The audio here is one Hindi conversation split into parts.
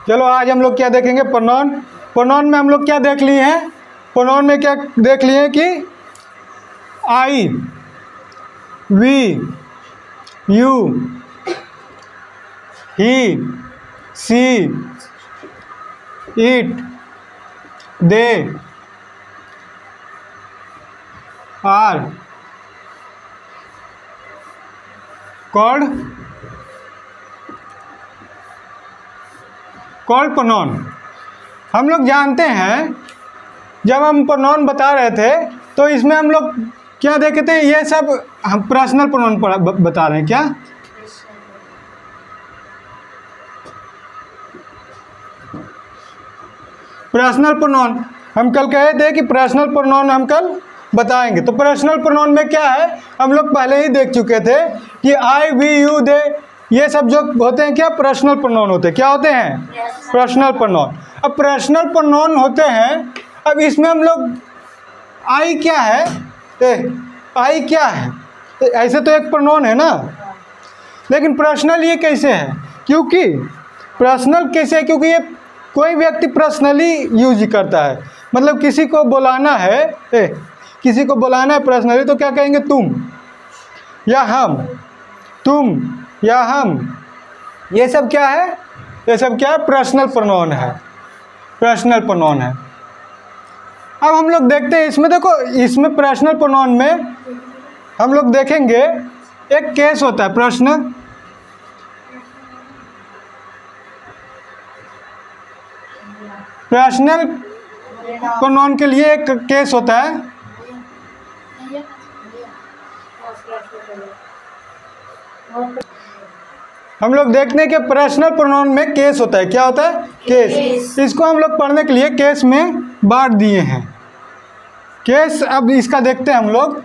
चलो आज हम लोग क्या देखेंगे, प्रोनाउन। प्रोनाउन में हम लोग क्या देख लिए हैं, प्रोनाउन में क्या देख लिए हैं कि I, we, you, he, she, it, they, are called pronoun. हम लोग जानते हैं जब हम प्रोनाउन बता रहे थे तो इसमें हम लोग क्या देखे थे, ये सब हम पर्सनल प्रोनाउन बता रहे हैं। क्या पर्सनल प्रोनाउन हम कल कहे थे कि पर्सनल प्रोनाउन हम कल बताएंगे। तो पर्सनल प्रोनाउन में क्या है, हम लोग पहले ही देख चुके थे कि आई, वी, यू, दे, ये सब जो होते हैं क्या पर्सनल प्रोनाउन होते हैं। क्या होते हैं? Personal pronoun. अब पर्सनल प्रोनाउन होते हैं, अब इसमें हम लोग आई क्या है, आई क्या है, ऐसे तो एक प्रोनाउन है ना, लेकिन पर्सनल ये कैसे है? क्योंकि पर्सनल कैसे है, क्योंकि ये कोई व्यक्ति पर्सनली यूज करता है। मतलब किसी को बुलाना है, किसी को बुलाना है पर्सनली, तो क्या कहेंगे, तुम या हम, तुम या हम, ये सब क्या है, ये सब क्या है, पर्सनल प्रोनाउन है, पर्सनल प्रोनाउन है। अब हम लोग देखते हैं इसमें, देखो इसमें पर्सनल प्रोनाउन में हम लोग देखेंगे एक केस होता है पर्सनल, पर्सनल प्रोनाउन के लिए एक केस होता है। हम लोग देखते हैं कि पर्सनल प्रोनाउन में केस होता है। क्या होता है? केस। इसको हम लोग पढ़ने के लिए केस में बांट दिए हैं। केस, अब इसका देखते हैं हम लोग।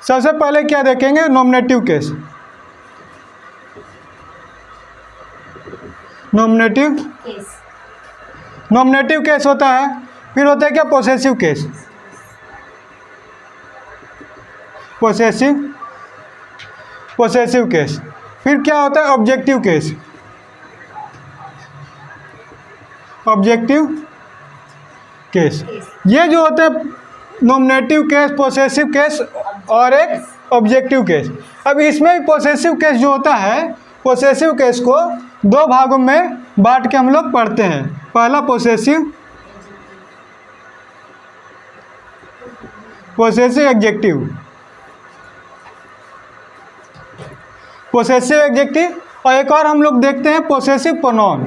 सबसे पहले क्या देखेंगे, nominative case. Nominative case, nominative case होता है। फिर होता है क्या, possessive case, possessive, possessive case. फिर क्या होता है, ऑब्जेक्टिव केस, ऑब्जेक्टिव केस। ये जो होते हैं नॉमिनेटिव केस, पोसेसिव केस और एक ऑब्जेक्टिव केस। अब इसमें भी पोसेसिव केस जो होता है, पोसेसिव केस को दो भागों में बांट के हम लोग पढ़ते हैं। पहला possessive, possessive adjective, possessive adjective, और एक और हम लोग देखते हैं पोसेसिव प्रोनाउन।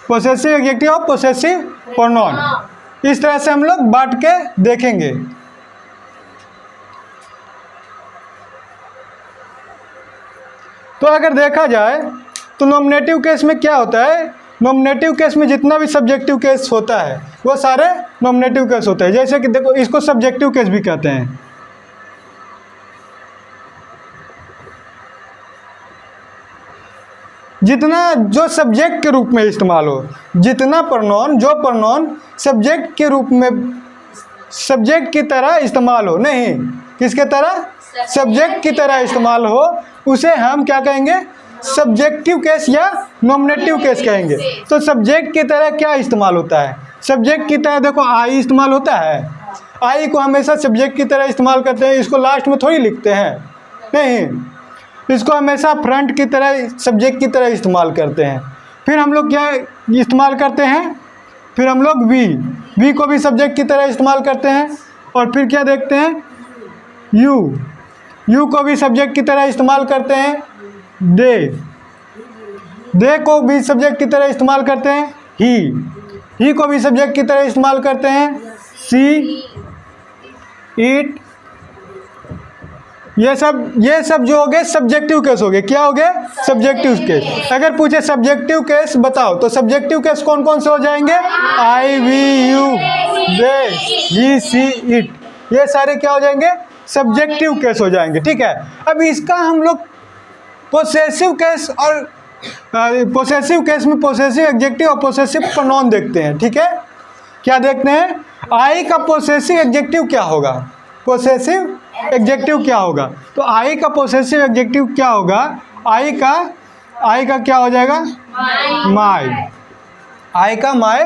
पोसेसिव एडजेक्टिव और पोसेसिव प्रोनाउन, इस तरह से हम लोग बांट के देखेंगे। तो अगर देखा जाए तो नॉमिनेटिव केस में क्या होता है, नॉमिनेटिव केस में जितना भी सब्जेक्टिव केस होता है वो सारे नॉमिनेटिव केस होते हैं। जैसे कि देखो, इसको सब्जेक्टिव केस भी कहते हैं। जितना जो सब्जेक्ट के रूप में इस्तेमाल हो, जितना प्रोनाउन, जो प्रोनाउन सब्जेक्ट के रूप में, सब्जेक्ट की तरह इस्तेमाल हो, नहीं किसके तरह, सब्जेक्ट की तरह इस्तेमाल हो, उसे हम क्या कहेंगे, सब्जेक्टिव केस या नॉमिनेटिव केस कहेंगे। तो सब्जेक्ट की तरह क्या इस्तेमाल होता है, सब्जेक्ट की तरह देखो आई इस्तेमाल होता है। आई को हमेशा सब्जेक्ट की तरह इस्तेमाल करते हैं, इसको लास्ट में थोड़ी लिखते हैं, नहीं, इसको हमेशा फ्रंट की तरह, सब्जेक्ट की तरह इस्तेमाल करते हैं। फिर हम लोग क्या इस्तेमाल करते हैं, फिर हम लोग वी को भी सब्जेक्ट की तरह इस्तेमाल करते हैं। और फिर क्या देखते हैं, यू को भी सब्जेक्ट की तरह इस्तेमाल करते हैं। दे को भी सब्जेक्ट की तरह इस्तेमाल करते हैं। ही को भी सब्जेक्ट की तरह इस्तेमाल करते हैं। सी, इट, ये सब जो हो गए सब्जेक्टिव केस हो गए। क्या हो गए, सब्जेक्टिव केस। अगर पूछे सब्जेक्टिव केस बताओ, तो सब्जेक्टिव केस कौन कौन से हो जाएंगे, I, we, you, they, he, she, it, ये सारे क्या हो जाएंगे, सब्जेक्टिव केस हो जाएंगे। ठीक है। अब इसका हम लोग पोसेसिव केस, और पोसेसिव केस में पोसेसिव एडजेक्टिव और पोसेसिव प्रोनाउन देखते हैं। ठीक है। क्या देखते हैं, आई का पोसेसिव एडजेक्टिव क्या होगा, पोसेसिव एडजेक्टिव क्या होगा? तो आई का पोसेसिव एडजेक्टिव क्या होगा? आई का क्या हो जाएगा? माई। आई का माई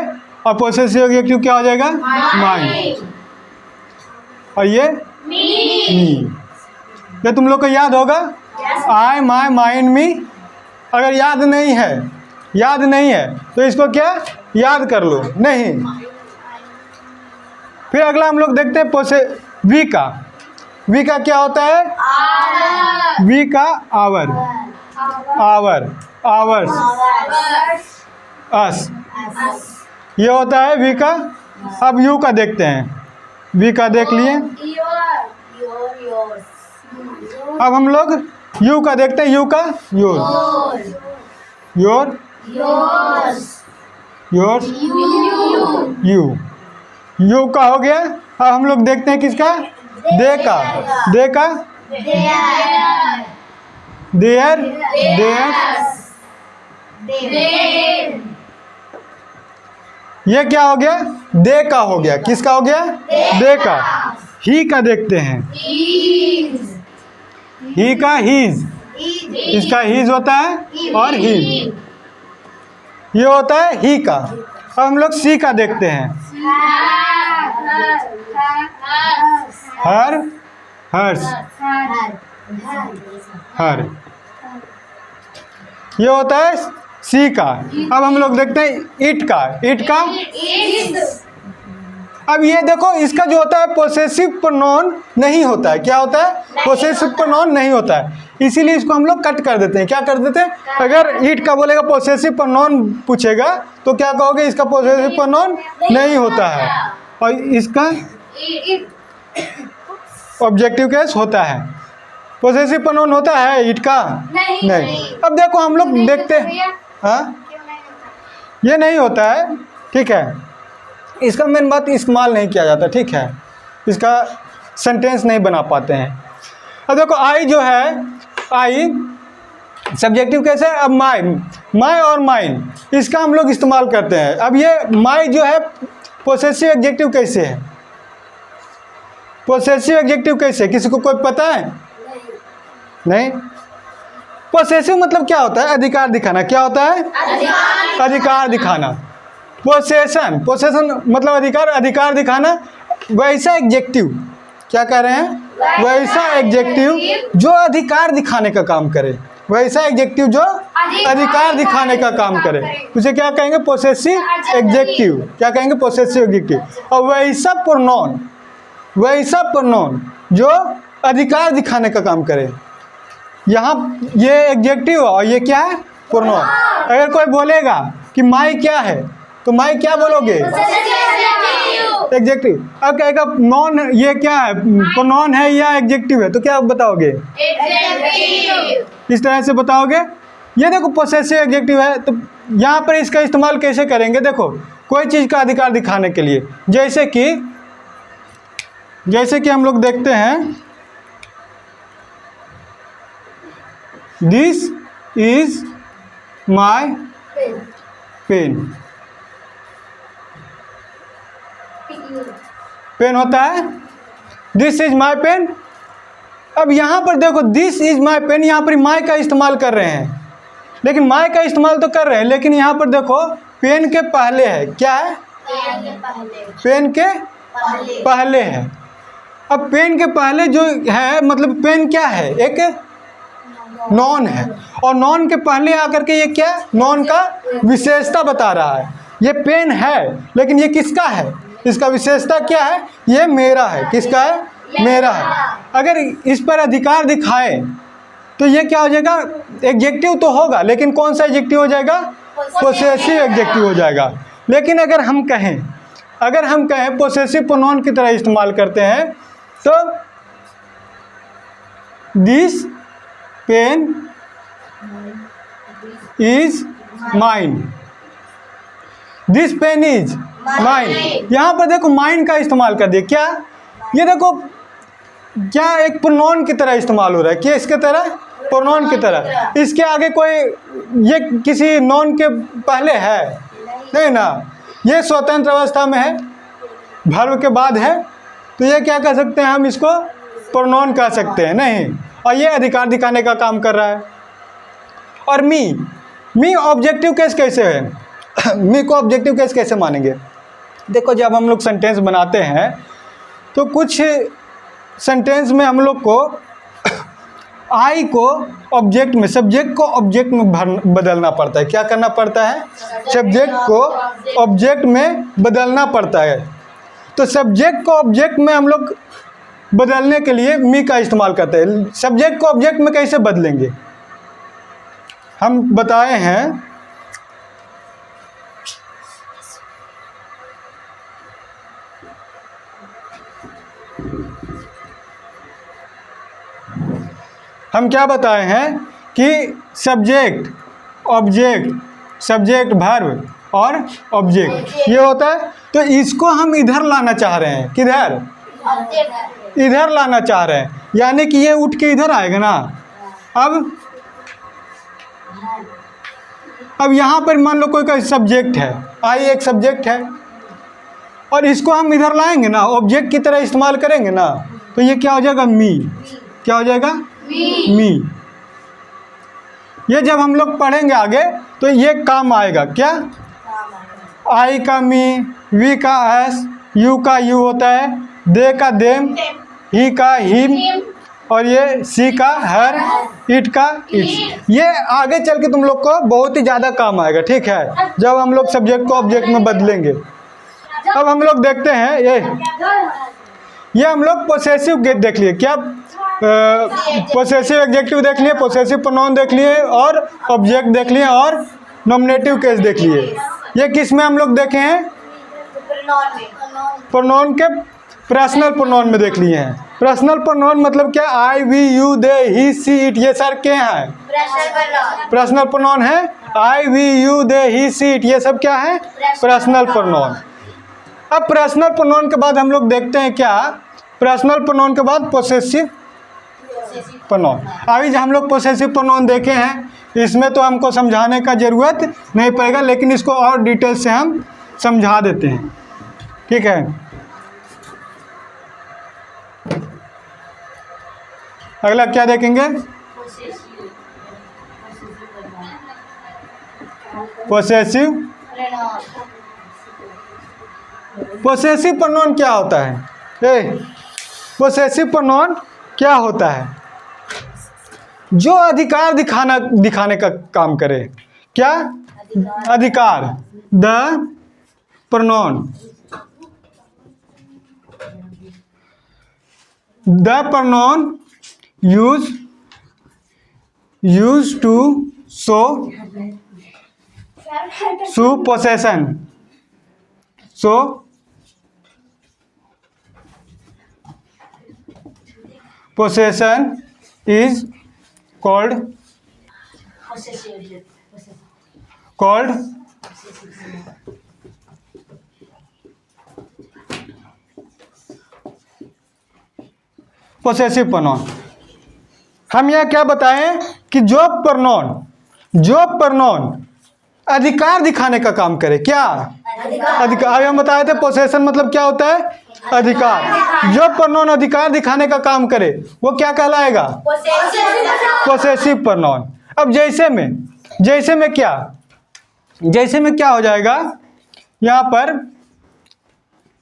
और पोसेसिव एडजेक्टिव क्या हो जाएगा? माई। और ये मी। ये तुम लोग को याद होगा? आई, माई, माइन, मी। अगर याद नहीं है तो इसको क्या याद कर लो। नहीं, फिर अगला हम लोग देखते हैं वी का क्या होता है? वी का आवर, आवर्स, अस, ये होता है वी का। अब यू का देखते हैं। वी का देख लिए, अब हम लोग यू का देखते हैं। यू का योर, यू का हो गया। अब हम लोग देखते हैं किसका? दे का देयर, ये क्या हो गया? दे का हो गया। किसका हो गया? दे का। ही का देखते हैं। ही का हीज, इसका हीज होता है और ही, ये होता है ही का। अब हम लोग सी का देखते हैं। हर, हर्ष, हर, ये होता है सी का। अब हम लोग देखते हैं इट का। अब ये देखो, इसका जो होता है पोसेसिव प्रोनाउन नहीं होता है। क्या होता है? पोसेसिव प्रोनाउन नहीं होता है, इसीलिए इसको हम लोग कट कर देते हैं। क्या कर देते हैं? अगर इट का बोलेगा पोसेसिव प्रोनाउन पूछेगा तो क्या कहोगे? इसका पोसेसिव प्रोनाउन नहीं होता है और इसका ऑब्जेक्टिव केस होता है। पोसेसिव प्रोनाउन होता है इट का? नहीं। अब देखो हम लोग देखते हैं, हाँ, ये नहीं होता है, ठीक है। इसका मेन बात इस्तेमाल नहीं किया जाता, ठीक है, इसका सेंटेंस नहीं बना पाते हैं। अब देखो आई जो है, आई सब्जेक्टिव कैसे है? अब माई और माइन, इसका हम लोग इस्तेमाल करते हैं। अब ये माई जो है पोसेसिव एडजेक्टिव कैसे है? पोसेसिव एडजेक्टिव कैसे? किसी को कोई पता है? नहीं। पोसेसिव मतलब क्या होता है? अधिकार दिखाना। क्या होता है? अधिकार दिखाना। पोसेशन मतलब अधिकार दिखाना। वैसा एडजेक्टिव, क्या कह रहे हैं? वैसा एडजेक्टिव जो अधिकार दिखाने का काम करे। वैसा एडजेक्टिव जो अधिकार दिखाने का काम करे, उसे क्या कहेंगे? Possessive adjective. क्या कहेंगे? Possessive adjective. और वैसा प्रोनाउन जो अधिकार दिखाने का काम करे। यहाँ ये एडजेक्टिव और ये क्या है? प्रोनाउन। अगर कोई बोलेगा कि माई क्या है, तो माई क्या बोलोगे? एडजेक्टिव। अब कहेगा नॉन, ये क्या है? प्रोनाउन है या एडजेक्टिव है? तो क्या बताओगे? इस तरह से बताओगे। ये देखो पोसेसिव एडजेक्टिव है, तो यहाँ पर इसका इस्तेमाल कैसे करेंगे? देखो, कोई चीज़ का अधिकार दिखाने के लिए, जैसे कि हम लोग देखते हैं, दिस इज माई पेन होता है, दिस इज माई पेन। अब यहाँ पर देखो, दिस इज माई पेन, यहाँ पर माई का इस्तेमाल कर रहे हैं, लेकिन माई का इस्तेमाल तो कर रहे हैं, लेकिन यहाँ पर देखो पेन के पहले है। क्या है? पेन के पहले है। अब पेन के पहले जो है, मतलब पेन क्या है? एक नॉन है, और नॉन के पहले आकर के ये क्या? नॉन का विशेषता बता रहा है। ये पेन है, लेकिन ये किसका है? इसका विशेषता क्या है? ये मेरा है। किसका है? मेरा है। अगर इस पर अधिकार दिखाए तो ये क्या हो जाएगा? एडजेक्टिव तो होगा, लेकिन कौन सा एडजेक्टिव हो जाएगा? पोसेसिव एडजेक्टिव हो जाएगा। लेकिन अगर हम कहें पोसेसिव प्रोनाउन की तरह इस्तेमाल करते हैं, तो this pen is mine, this pen is mine. यहाँ पर देखो माइन का इस्तेमाल कर दिया। क्या? ये देखो, क्या एक प्रोनाउन की तरह इस्तेमाल हो रहा है। क्या इसके तरह? प्रोनाउन की तरह। इसके आगे कोई, ये किसी नॉन के पहले है नहीं ना, ये स्वतंत्र अवस्था में है, वर्ब के बाद है, तो ये क्या कह सकते हैं हम, इसको प्रोनाउन कह सकते हैं नहीं। और ये अधिकार दिखाने का काम कर रहा है। और मी ऑब्जेक्टिव केस कैसे है मी को ऑब्जेक्टिव केस कैसे मानेंगे? देखो, जब हम लोग सेंटेंस बनाते हैं तो कुछ सेंटेंस में हम लोग को आई को ऑब्जेक्ट में, सब्जेक्ट को ऑब्जेक्ट में बदलना पड़ता है। क्या करना पड़ता है? सब्जेक्ट को ऑब्जेक्ट में बदलना पड़ता है। तो सब्जेक्ट को ऑब्जेक्ट में हम लोग बदलने के लिए मी का इस्तेमाल करते हैं। सब्जेक्ट को ऑब्जेक्ट में कैसे बदलेंगे हम बताए हैं। हम क्या बताए हैं कि सब्जेक्ट, ऑब्जेक्ट, सब्जेक्ट, वर्ब और ऑब्जेक्ट ये होता है। तो इसको हम इधर लाना चाह रहे हैं। किधर? इधर लाना चाह रहे हैं, यानी कि ये उठ के इधर आएगा ना। अब यहाँ पर मान लो कोई सब्जेक्ट है, आई एक सब्जेक्ट है, और इसको हम इधर लाएंगे ना, ऑब्जेक्ट की तरह इस्तेमाल करेंगे ना, तो ये क्या हो जाएगा? मी। क्या हो जाएगा? मी। ये जब हम लोग पढ़ेंगे आगे तो ये काम आएगा। क्या? आई का मी, वी का एस, यू का यू होता है, दे का देम, ही का हिम, और ये सी का हर, इट का इट्स। ये आगे चल के तुम लोग को बहुत ही ज़्यादा काम आएगा, ठीक है, जब हम लोग सब्जेक्ट को ऑब्जेक्ट में बदलेंगे। अब हम लोग देखते हैं ये हम लोग पोसेसिव देख लिए। क्या? पोसेसिव एडजेक्टिव देख लिए, पोसेसिव प्रोनाउन देख लिए, और ऑब्जेक्ट देख लिए, और नॉमिनेटिव केस देख लिए। ये किस में हम लोग देखे हैं? प्रोनाउन के पर्सनल प्रोनाउन में देख लिए हैं। पर्सनल प्रोनाउन मतलब क्या? I, we, you, they, he, she, it, ये सारे क्या हैं? पर्सनल प्रोनाउन है। I, we, you, they, he, she, it, ये सब क्या है? Personal pronoun. अब पर्सनल प्रोनाउन के बाद हम लोग देखते हैं क्या? पर्सनल प्रोनाउन के बाद पोसेसिव प्रोनाउन। अभी जो हम लोग पोसेसिव प्रोनाउन देखे हैं, इसमें तो हमको समझाने का ज़रूरत नहीं पड़ेगा, लेकिन इसको और डिटेल से हम समझा देते हैं, ठीक है। अगला क्या देखेंगे? पोसेसिव। पोसेसिव प्रोनाउन क्या होता है? पोसेसिव प्रोनाउन क्या होता है? जो अधिकार दिखाने का काम करे। क्या? अधिकार। The pronoun, the pronoun use to show possession. So possession is called possessive pronoun। हम यह क्या बताएं कि जो प्रोनाउन अधिकार दिखाने का काम करे। क्या? अधिकार। अभी हम बताए थे पोसेशन मतलब क्या होता है? अधिकार। जो प्रोनाउन अधिकार दिखाने का काम करे वो क्या कहलाएगा? Possessive pronoun. अब जैसे में क्या हो जाएगा? यहाँ पर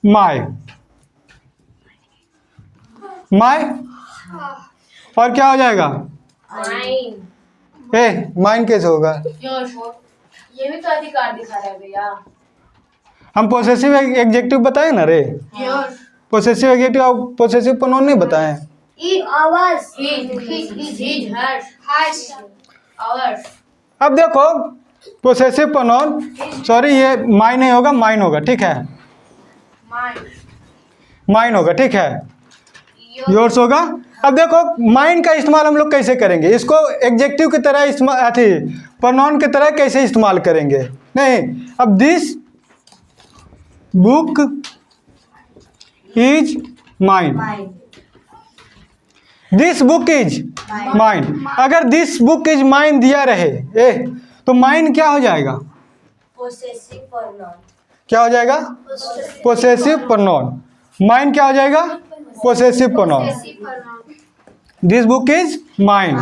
माय और क्या हो जाएगा? माइन कैसे होगा? ये भी तो अधिकार दिखा रहा है भैया। हम पोसेसिव एडजेक्टिव बताए ना रे। पोसेसिव एडजेक्टिव और पोसेसिव प्रोनाउन नहीं बताए। अब देखो पोसेसिव प्रोनाउन, सॉरी ये माइन नहीं होगा, माइन होगा, ठीक है, माइन होगा, ठीक है, योर्स होगा। अब देखो माइन का इस्तेमाल हम लोग कैसे करेंगे? इसको एडजेक्टिव की तरह इस्तेमाल, प्रोनाउन की तरह कैसे इस्तेमाल करेंगे? नहीं। अब this book is mine, this book is mine. अगर दिस बुक इज माइन दिया रहे तो माइन क्या हो जाएगा? Possessive pronoun. क्या हो जाएगा? Possessive pronoun. माइन क्या हो जाएगा? possessive pronoun. This book is mine.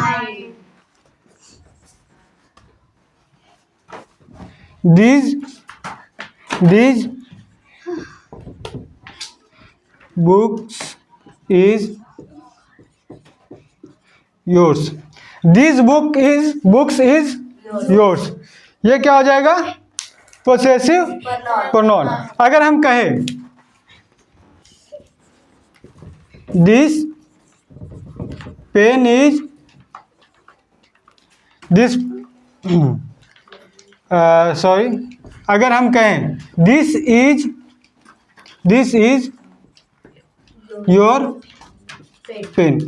These books is yours. These books is yours. ये क्या हो जाएगा? Possessive pronoun. अगर हम कहें this pen is this sorry, अगर हम कहें दिस इज योर पेन,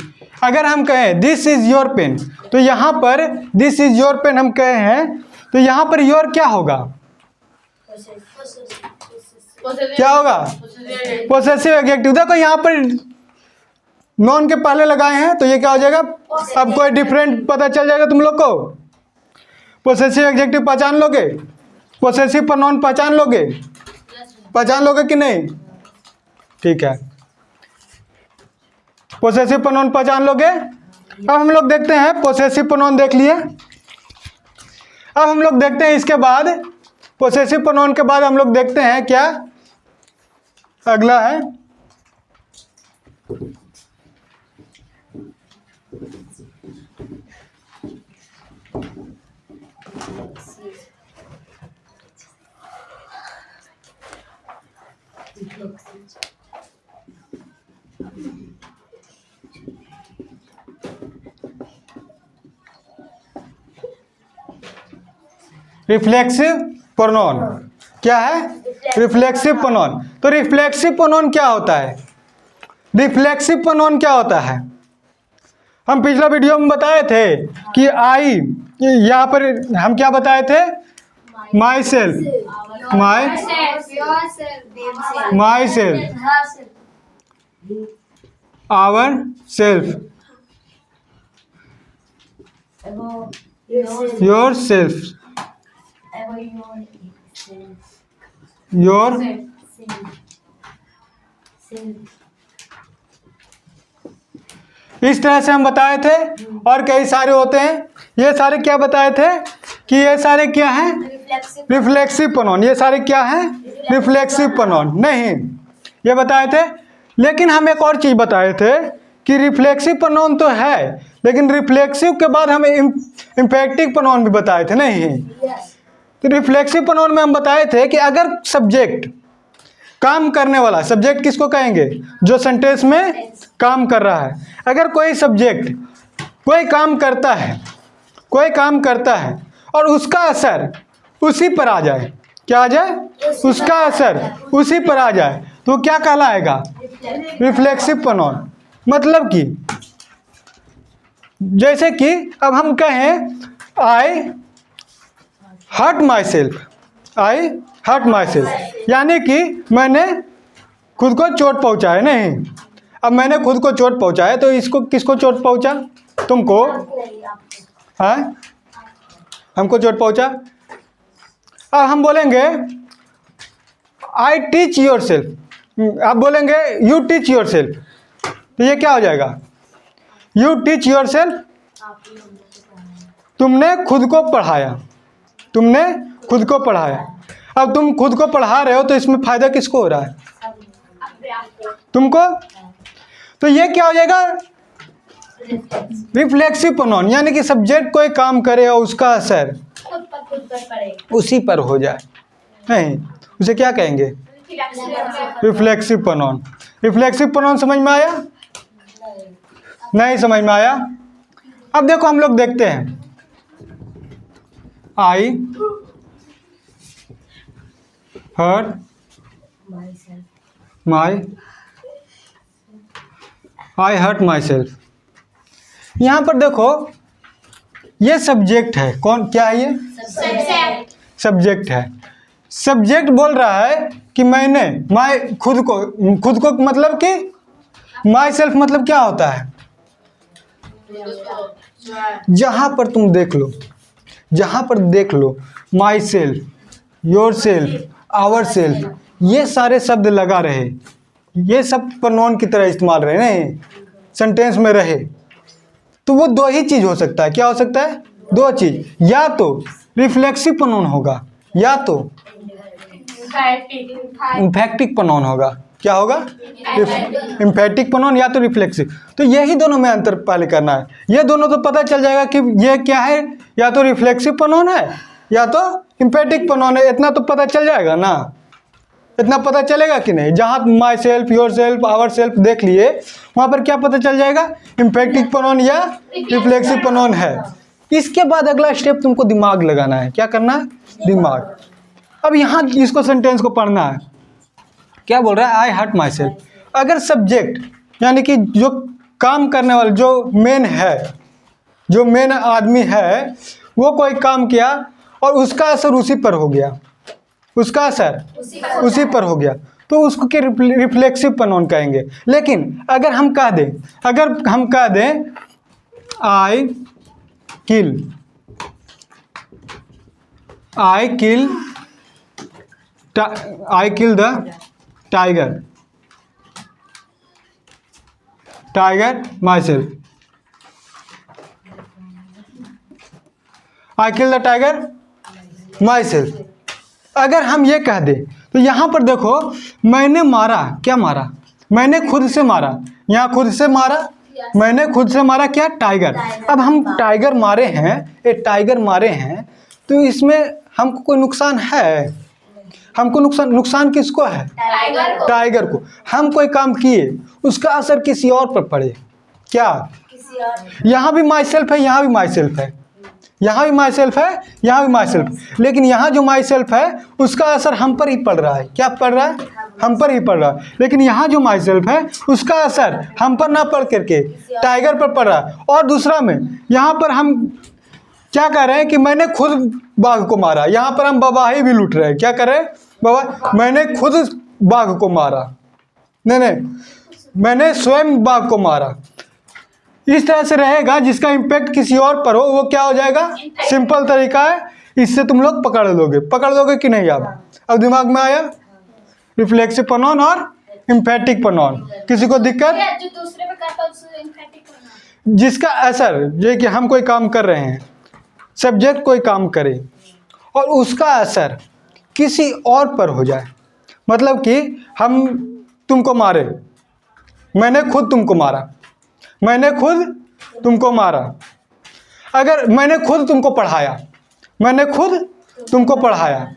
अगर हम कहें दिस इज योर पेन, तो यहाँ पर दिस इज योर पेन हम कहे हैं, तो यहाँ पर योर क्या होगा? क्या होगा? Possessive adjective. देखो यहाँ पर नॉन के पहले लगाए हैं, तो ये क्या हो जाएगा? अब कोई डिफरेंट पता चल जाएगा तुम लोग को? पोसेसिव एडजेक्टिव पहचान लोगे? पोसेसिव प्रोनाउन पहचान लोगे? पहचान लोगे कि नहीं? ठीक है, पोसेसिव प्रोनाउन पहचान लोगे. अब हम लोग देखते हैं, पोसेसिव प्रोनाउन देख लिए. अब हम लोग देखते हैं इसके बाद, पोसेसिव प्रोनाउन के बाद हम लोग देखते हैं क्या अगला है. Reflexive pronoun. क्या है? Reflexive pronoun. तो रिफ्लेक्सिव प्रोनाउन क्या होता है? रिफ्लेक्सिव प्रोनाउन क्या होता है? हम पिछला वीडियो में बताए थे कि आई, यहाँ पर हम क्या बताए थे? Myself, myself, ourself, yourself, your. इस तरह से हम बताए थे. और कई सारे होते हैं. ये सारे क्या बताए थे कि ये सारे क्या हैं? Reflexive pronoun. ये सारे क्या हैं? Reflexive pronoun. नहीं, ये बताए थे. लेकिन हम एक और चीज़ बताए थे कि रिफ्लेक्सिव प्रोनाउन तो है, लेकिन रिफ्लेक्सिव के बाद हम इम्पेक्टिव प्रोनाउन भी बताए थे. नहीं, तो रिफ्लेक्सिव प्रोनाउन में हम बताए थे कि अगर सब्जेक्ट, काम करने वाला सब्जेक्ट किसको कहेंगे? जो सेंटेंस में काम कर रहा है. अगर कोई सब्जेक्ट कोई काम करता है और उसका असर उसी पर आ जाए, क्या आ जाए? उसका असर उसी पर आ जाए, तो क्या कहलाएगा? Reflexive pronoun. मतलब कि जैसे कि अब हम कहें I hurt myself, I hurt myself, यानी कि मैंने खुद को चोट पहुंचाया. नहीं, अब मैंने खुद को चोट पहुंचाया, तो इसको किसको चोट पहुंचा? तुमको. हाँ, हमको चोट पहुंचा. अब हम बोलेंगे आई टीच योर सेल्फ, आप बोलेंगे यू टीच योर सेल्फ, तो ये क्या हो जाएगा? You teach your self. तुमने खुद को पढ़ाया, तुमने खुद को पढ़ाया. अब तुम खुद को पढ़ा रहे हो, तो इसमें फायदा किसको हो रहा है? तुमको. तो ये क्या हो जाएगा? Reflexive pronoun. यानी कि सब्जेक्ट कोई काम करे और उसका असर उसी पर हो जाए. नहीं, उसे क्या कहेंगे? Reflexive pronoun. रिफ्लेक्सिव प्रोनाउन समझ में आया? नहीं समझ में आया? अब देखो हम लोग देखते हैं. आई हर्ट माई सेल्फ. यहाँ पर देखो, ये सब्जेक्ट है. कौन, क्या है ये? सब्जेक्ट है. सब्जेक्ट बोल रहा है कि मैंने, माई, खुद को मतलब कि माई सेल्फ मतलब क्या होता है? जहाँ पर तुम देख लो, जहाँ पर देख लो myself, yourself, ourself, ये सारे शब्द लगा रहे, ये सब प्रोनाउन की तरह इस्तेमाल रहे नहीं, सेंटेंस में रहे, तो वो दो ही चीज़ हो सकता है। क्या हो सकता है? दो चीज़, या तो रिफ्लेक्सिव प्रोनाउन होगा या तो इम्फैक्टिक प्रोनाउन होगा। क्या होगा? इम्फैक्टिक प्रोनाउन या तो रिफ्लेक्सिव। तो यही दोनों में अंतर पहले करना है। ये दोनों तो पता चल जाएगा कि ये क्या है, या तो रिफ्लेक्सिव प्रोनाउन है या तो इम्फैक्टिक प्रोनाउन है। इतना तो पता चल जाएगा ना, इतना पता चलेगा कि नहीं? जहाँ myself, yourself, ourself देख लिए, वहाँ पर क्या पता चल जाएगा? इम्फैक्टिक प्रोनाउन या रिफ्लेक्सिव प्रोनाउन है। इसके बाद अगला स्टेप तुमको दिमाग लगाना है। क्या करना है? दिमाग। अब यहाँ इसको सेंटेंस को पढ़ना है। क्या बोल रहा है? आई हर्ट माई सेल्फ। अगर सब्जेक्ट यानी कि जो काम करने वाला, जो मेन है, जो मेन आदमी है, वो कोई काम किया और उसका असर उसी पर हो गया, उसका असर उसी पर हो गया, तो उसको के रिफ्लेक्सिव प्रोनाउन कहेंगे। लेकिन अगर हम कह दें I kill the tiger myself, I kill the tiger myself. अगर हम ये कह दें तो यहाँ पर देखो, मैंने मारा, क्या मारा? मैंने खुद से मारा। यहाँ खुद से मारा, मैंने खुद से मारा क्या? टाइगर। अब हम टाइगर मारे हैं, ये टाइगर मारे हैं, तो इसमें हमको कोई नुकसान है? हमको नुकसान किसको है? टाइगर को। हम कोई काम किए, उसका असर किसी और पर पड़े। क्या? यहाँ भी माई सेल्फ है, यहाँ भी माई सेल्फ है, यहाँ भी माई सेल्फ है, यहाँ भी माई सेल्फ। लेकिन यहाँ जो माई सेल्फ है उसका असर हम पर ही पड़ रहा है। क्या पड़ रहा है? हम पर ही पड़ रहा है। लेकिन यहाँ जो माई सेल्फ है उसका असर हम पर ना पड़ करके टाइगर पर पड़ रहा है। और दूसरा में यहाँ पर हम क्या कह रहे हैं कि मैंने खुद बाघ को मारा। यहाँ पर हम बवाही भी लूट रहे हैं। क्या कर रहे हैं? बाबा, मैंने खुद बाघ को मारा, नहीं, मैंने स्वयं बाघ को मारा। इस तरह से रहेगा जिसका इम्पैक्ट किसी और पर हो, वो क्या हो जाएगा? सिंपल तरीका है, इससे तुम लोग पकड़ लोगे कि नहीं? अब दिमाग में आया रिफ्लेक्सिव प्रोनाउन और इम्फैटिक प्रोनाउन। किसी को दिक्कत? जो दूसरे पे करता है उससे इम्फैटिक प्रोनाउन। जिसका असर, ये कि हम कोई काम कर रहे हैं, सब्जेक्ट कोई काम करे और उसका असर किसी और पर हो जाए। मतलब कि हम तुमको मारे, मैंने खुद तुमको मारा, मैंने खुद तुमको मारा। अगर मैंने खुद तुमको पढ़ाया, मैंने खुद तुमको पढ़ाया,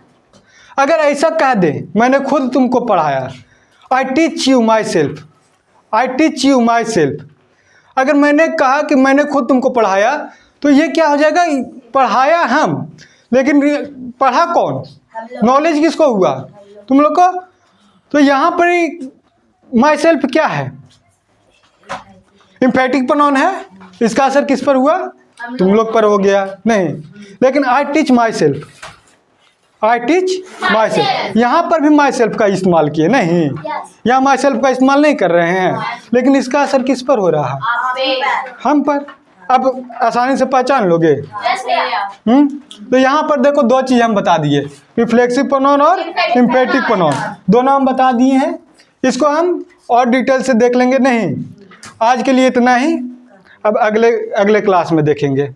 अगर ऐसा कह दे मैंने खुद तुमको पढ़ाया, I teach you my self, I teach you my self. अगर मैंने कहा कि मैंने खुद तुमको पढ़ाया, तो ये क्या हो जाएगा? पढ़ाया हम, लेकिन पढ़ा कौन? नॉलेज किसको हुआ? तुम लोग को। तो यहाँ पर माई सेल्फ क्या है? इम्फैटिक प्रोनाउन है। इसका असर किस पर हुआ? तुम लोग पर हो गया नहीं। लेकिन I teach my self, I teach my self, यहाँ पर भी माई सेल्फ का इस्तेमाल किए नहीं, यहाँ माई सेल्फ का इस्तेमाल नहीं कर रहे हैं, लेकिन इसका असर किस पर हो रहा है? हम पर। अब आसानी से पहचान लोगे। तो यहाँ पर देखो, दो चीज़ हम बता दिए, रिफ्लेक्सिव प्रोनाउन और इम्फैटिक प्रोनाउन, दोनों हम बता दिए हैं। इसको हम और डिटेल से देख लेंगे नहीं। आज के लिए इतना ही, अब अगले क्लास में देखेंगे।